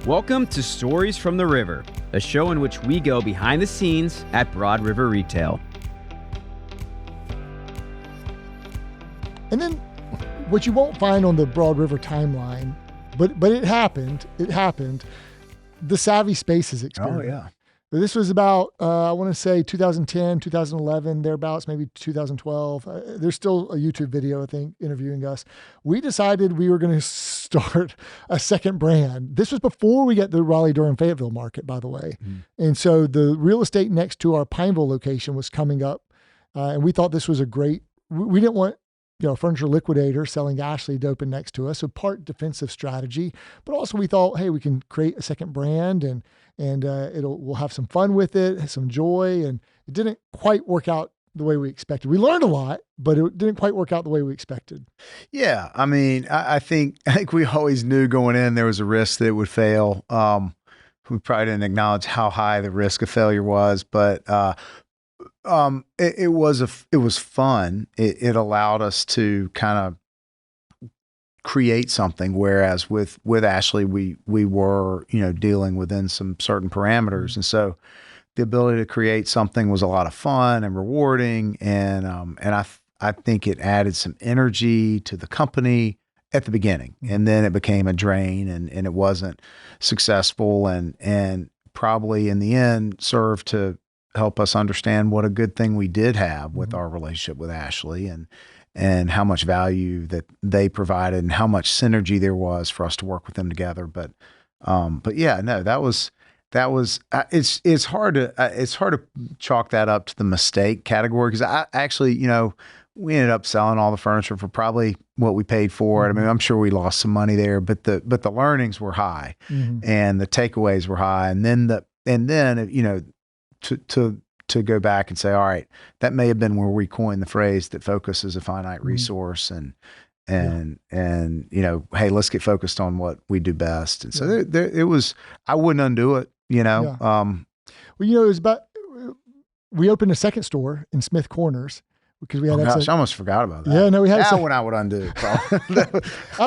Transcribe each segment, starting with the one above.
Welcome to Stories from the River, a show in which we go behind the scenes at Broad River Retail. And then what you won't find on the Broad River timeline, but it happened, the Savvy Spaces experiment. Oh, yeah. This was about, I want to say 2010, 2011, thereabouts, maybe 2012. There's still a YouTube video, I think, interviewing us. We decided we were going to start a second brand. This was before we got the Raleigh-Durham-Fayetteville Market, by the way. And so the real estate next to our Pineville location was coming up. And we thought this was a great, we didn't want a furniture liquidator selling Ashley to open next to us. So part defensive strategy, but also we thought, hey, we can create a second brand and we'll have some fun with it, some joy. And it didn't quite work out the way we expected. We learned a lot, but it didn't quite work out the way we expected. Yeah. I mean, I think we always knew going in, there was a risk that it would fail. We probably didn't acknowledge how high the risk of failure was, but, it was fun. It allowed us to kind of create something. Whereas with Ashley, we were, dealing within some certain parameters. And so the ability to create something was a lot of fun and rewarding. And I think it added some energy to the company at the beginning, and then it became a drain and it wasn't successful and probably in the end served to help us understand what a good thing we did have with our relationship with Ashley and how much value that they provided and how much synergy there was for us to work with them together. But yeah, no, that was, it's hard to chalk that up to the mistake category. Cause I actually, we ended up selling all the furniture for probably what we paid for it. I mean, I'm sure we lost some money there, but the learnings were high and the takeaways were high. And then, to go back and say, all right, that may have been where we coined the phrase that focus is a finite resource and hey, let's get focused on what we do best. And so it was, I wouldn't undo it, Well, it was about, we opened a second store in Smith Corners because we had I almost forgot about that. Yeah, no, we had that one I would undo. I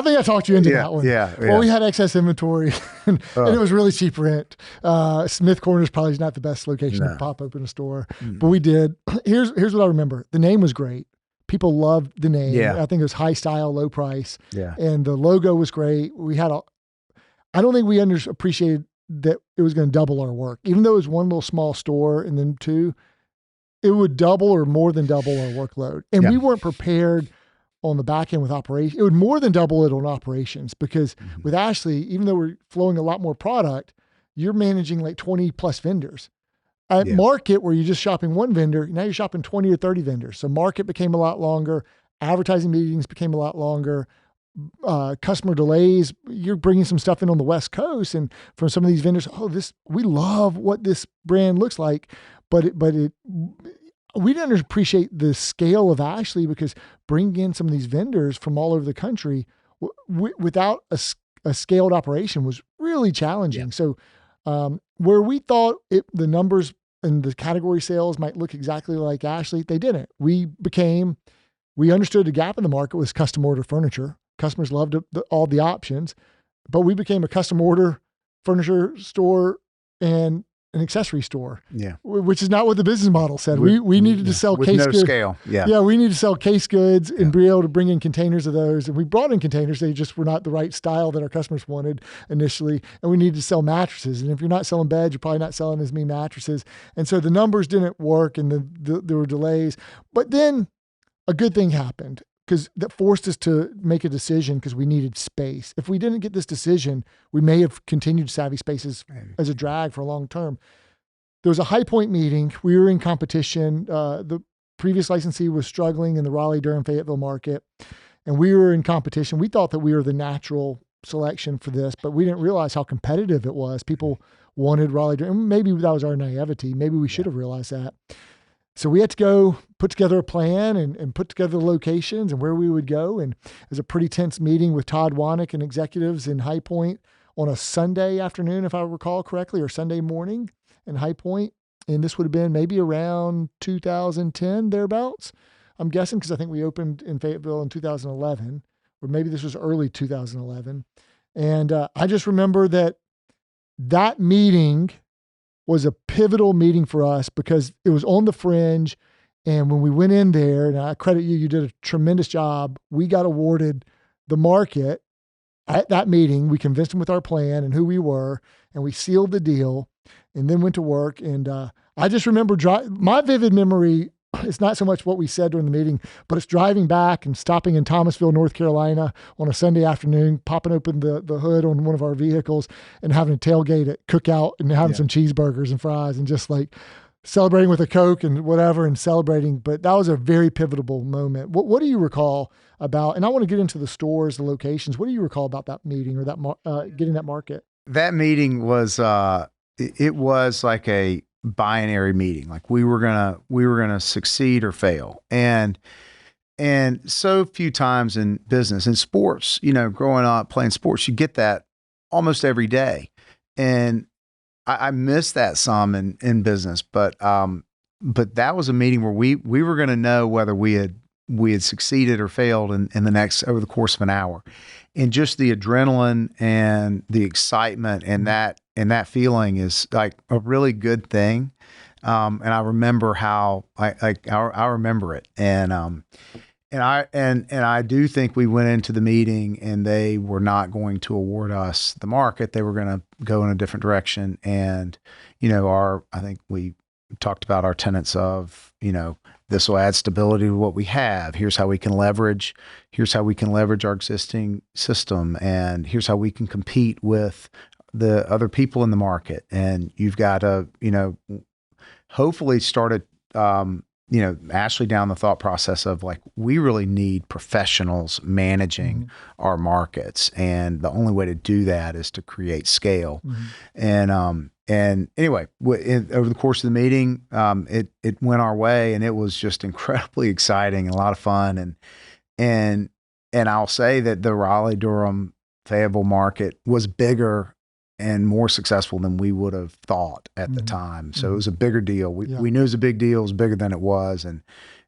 think I talked you into that one. Yeah. Well, we had excess inventory and it was really cheap rent. Smith Corners probably is not the best location to pop open a store, but we did. Here's what I remember. The name was great. People loved the name. Yeah. I think it was high style, low price. Yeah. And the logo was great. I don't think we appreciated that it was going to double our work, even though it was one little small store and then two. It would double or more than double our workload. And we weren't prepared on the back end with operations. It would more than double it on operations because with Ashley, even though we're flowing a lot more product, you're managing like 20 plus vendors. At Market, where you're just shopping one vendor, now you're shopping 20 or 30 vendors. So Market became a lot longer. Advertising meetings became a lot longer. Customer delays. You're bringing some stuff in on the West Coast and from some of these vendors, we love what this brand looks like. But we didn't appreciate the scale of Ashley because bringing in some of these vendors from all over the country without a scaled operation was really challenging. Yeah. So where we thought the numbers and the category sales might look exactly like Ashley, they didn't. We understood the gap in the market was custom order furniture. Customers loved all the options, but we became a custom order furniture store and an accessory store, which is not what the business model said. We needed to sell case goods. Scale. We need to sell case goods and be able to bring in containers of those. And we brought in containers. They just were not the right style that our customers wanted initially. And we needed to sell mattresses. And if you're not selling beds, you're probably not selling as many mattresses. And so the numbers didn't work and there were delays. But then a good thing happened because that forced us to make a decision because we needed space. If we didn't get this decision, we may have continued Savvy Spaces as a drag for a long term. There was a High Point meeting. We were in competition. The previous licensee was struggling in the Raleigh-Durham-Fayetteville market, and we were in competition. We thought that we were the natural selection for this, but we didn't realize how competitive it was. People wanted Raleigh-Durham. Maybe that was our naivety. Maybe we should have realized that. So we had to go put together a plan and put together the locations and where we would go. And it was a pretty tense meeting with Todd Wanick and executives in High Point on a Sunday afternoon, if I recall correctly, or Sunday morning in High Point. And this would have been maybe around 2010, thereabouts. I'm guessing because I think we opened in Fayetteville in 2011, or maybe this was early 2011. And I just remember that that meeting was a pivotal meeting for us because it was on the fringe. And when we went in there, and I credit you, you did a tremendous job. We got awarded the market at that meeting. We convinced them with our plan and who we were, and we sealed the deal and then went to work. And I just remember my vivid memory. It's not so much what we said during the meeting, but it's driving back and stopping in Thomasville, North Carolina on a Sunday afternoon, popping open the hood on one of our vehicles and having a tailgate at Cookout and having some cheeseburgers and fries and just like celebrating with a Coke and whatever and celebrating. But that was a very pivotal moment. What do you recall about, and I want to get into the stores, the locations. What do you recall about that meeting or that getting that market? That meeting was, it was like a binary meeting. Like we were gonna succeed or fail. And so few times in business and sports, growing up playing sports, you get that almost every day. And I miss that some in business, but that was a meeting where we were going to know whether we had succeeded or failed in over the course of an hour. And just the adrenaline and the excitement and that feeling is like a really good thing. And I remember how I remember it. And I do think we went into the meeting and they were not going to award us the market. They were going to go in a different direction. And, I think we talked about our tenets of, this will add stability to what we have. Here's how we can leverage our existing system. And here's how we can compete with the other people in the market. And you've got to, hopefully started, Ashley down the thought process of like, we really need professionals managing our markets. And the only way to do that is to create scale. And anyway, over the course of the meeting, it went our way and it was just incredibly exciting and a lot of fun. And I'll say that the Raleigh-Durham-Fayetteville market was bigger and more successful than we would have thought at the time. So it was a bigger deal. We knew it was a big deal. It was bigger than it was, and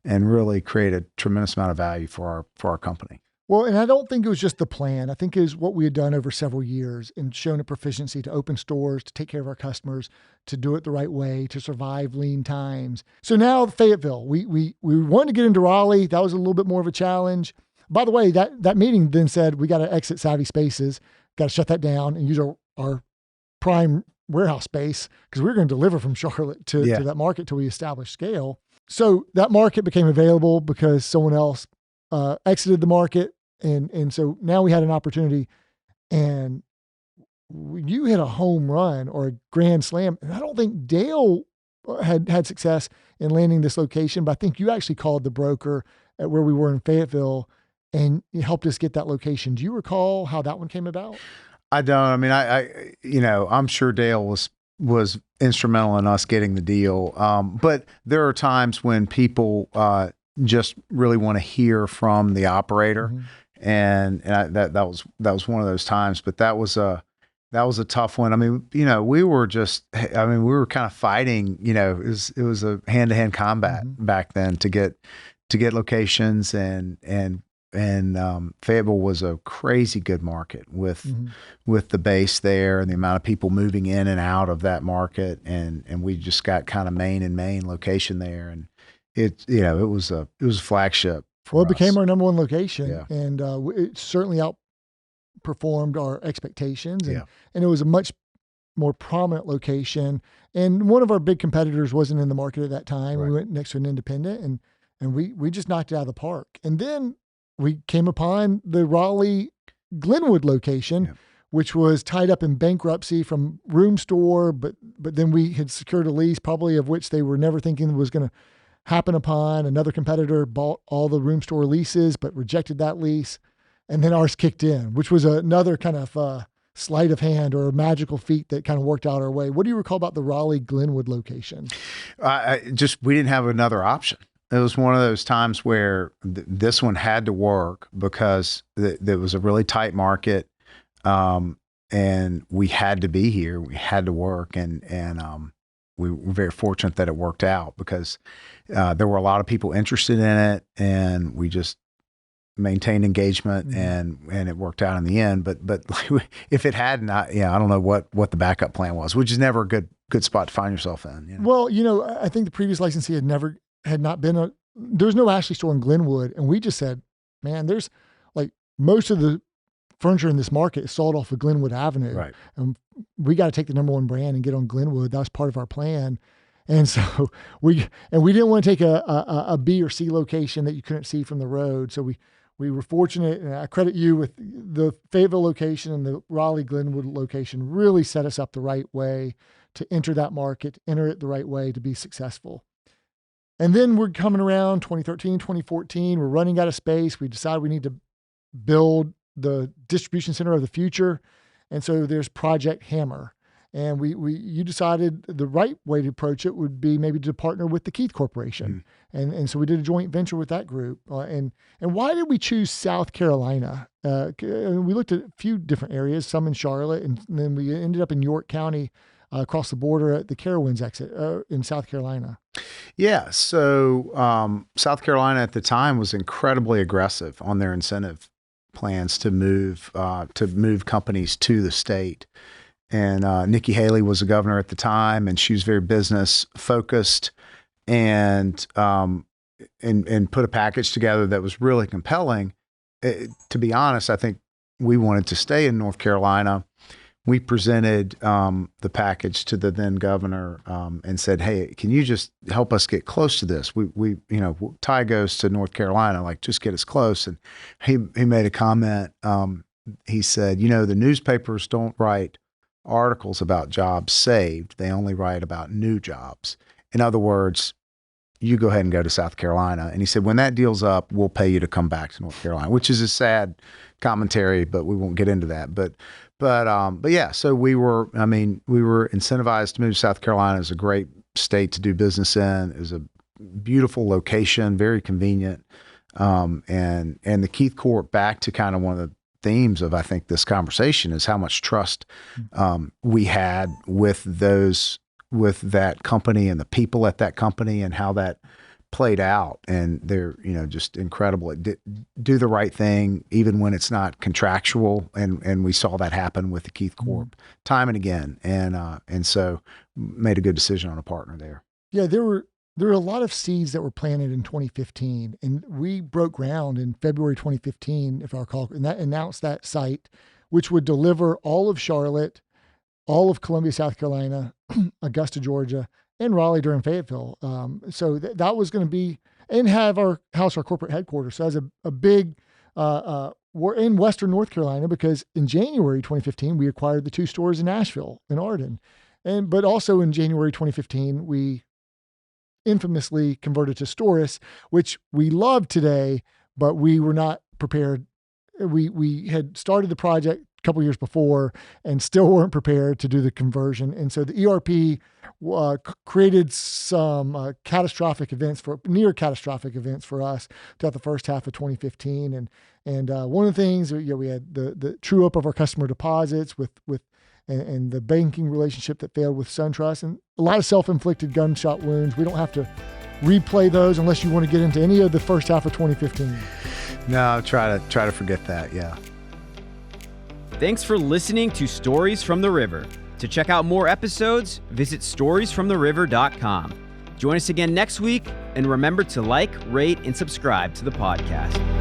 really created a tremendous amount of value for our company. Well, and I don't think it was just the plan. I think it was what we had done over several years and shown a proficiency to open stores, to take care of our customers, to do it the right way, to survive lean times. So now Fayetteville, we wanted to get into Raleigh. That was a little bit more of a challenge. By the way, that meeting then said we got to exit Savvy Spaces, got to shut that down and use our prime warehouse space because we were going to deliver from Charlotte to that market till we established scale. So that market became available because someone else exited the market. And so now we had an opportunity and you hit a home run or a grand slam. And I don't think Dale had success in landing this location, but I think you actually called the broker at where we were in Fayetteville and you helped us get that location. Do you recall how that one came about? I don't. I mean, I'm sure Dale was instrumental in us getting the deal. But there are times when people just really want to hear from the operator, and that was one of those times. But that was a tough one. I mean, we were kind of fighting. It was a hand-to-hand combat back then to get locations and Fayetteville was a crazy good market with the base there and the amount of people moving in and out of that market. And we just got kind of main location there. And it was a flagship. Well, it became our number one location and it certainly outperformed our expectations. And it was a much more prominent location. And one of our big competitors wasn't in the market at that time. Right. We went next to an independent and we just knocked it out of the park. And then we came upon the Raleigh Glenwood location, which was tied up in bankruptcy from Room Store, but then we had secured a lease, probably of which they were never thinking was going to happen upon. Another competitor bought all the Room Store leases, but rejected that lease. And then ours kicked in, which was another kind of sleight of hand or a magical feat that kind of worked out our way. What do you recall about the Raleigh Glenwood location? We didn't have another option. It was one of those times where this one had to work because there was a really tight market, and we had to be here. We had to work, and we were very fortunate that it worked out because there were a lot of people interested in it, and we just maintained engagement, and it worked out in the end. But if it hadn't, I don't know what the backup plan was, which is never a good spot to find yourself in. You know? Well, I think the previous licensee had not been there's no Ashley store in Glenwood, and we just said, man, there's like most of the furniture in this market is sold off of Glenwood Avenue, Right? And we got to take the number one brand and get on Glenwood. That was part of our plan. And so we didn't want to take a B or C location that you couldn't see from the road. So we were fortunate, and I credit you with the Fayetteville location and the Raleigh-Glenwood location really set us up the right way to enter that market, enter it the right way to be successful. And then we're coming around 2013, 2014, we're running out of space. We decided we need to build the distribution center of the future. And so there's Project Hammer. And you decided the right way to approach it would be maybe to partner with the Keith Corporation. And so we did a joint venture with that group. And why did we choose South Carolina? We looked at a few different areas, some in Charlotte, and then we ended up in York County, across the border at the Carowinds exit in South Carolina. Yeah. So South Carolina at the time was incredibly aggressive on their incentive plans to move companies to the state. And Nikki Haley was the governor at the time, and she was very business focused, and put a package together that was really compelling. To be honest, I think we wanted to stay in North Carolina. We presented the package to the then governor and said, "Hey, can you just help us get close to this? We Ty goes to North Carolina, like just get us close." And he made a comment. He said, "The newspapers don't write articles about jobs saved. They only write about new jobs. In other words, you go ahead and go to South Carolina." And he said, "When that deal's up, we'll pay you to come back to North Carolina," which is a sad commentary, but we won't get into that. But yeah, so we were incentivized to move to South Carolina. It was a great state to do business in. It was a beautiful location, very convenient. And the Keith Corp, back to kind of one of the themes of, I think, this conversation, is how much trust we had with that company and the people at that company, and how that played out. And they're, just incredible. Do the right thing, even when it's not contractual. And we saw that happen with the Keith Corp time and again. And so made a good decision on a partner there. Yeah, there were a lot of seeds that were planted in 2015, and we broke ground in February 2015, if I recall, and that announced that site, which would deliver all of Charlotte, all of Columbia, South Carolina, Augusta, Georgia, and Raleigh-Durham-Fayetteville. So that was going to be, and have our corporate headquarters. So as a big, we're in Western North Carolina, because in January 2015, we acquired the 2 stores in Nashville and Arden. But also in January 2015, we infamously converted to Storis, which we love today, but we were not prepared. We had started the project a couple years before and still weren't prepared to do the conversion. And so the ERP created some near catastrophic events for us throughout the first half of 2015. And one of the things, we had the true up of our customer deposits and the banking relationship that failed with SunTrust, and a lot of self-inflicted gunshot wounds. We don't have to replay those unless you want to get into any of the first half of 2015. No, try to forget that. Yeah. Thanks for listening to Stories from the River. To check out more episodes, visit storiesfromtheriver.com. Join us again next week, and remember to like, rate, and subscribe to the podcast.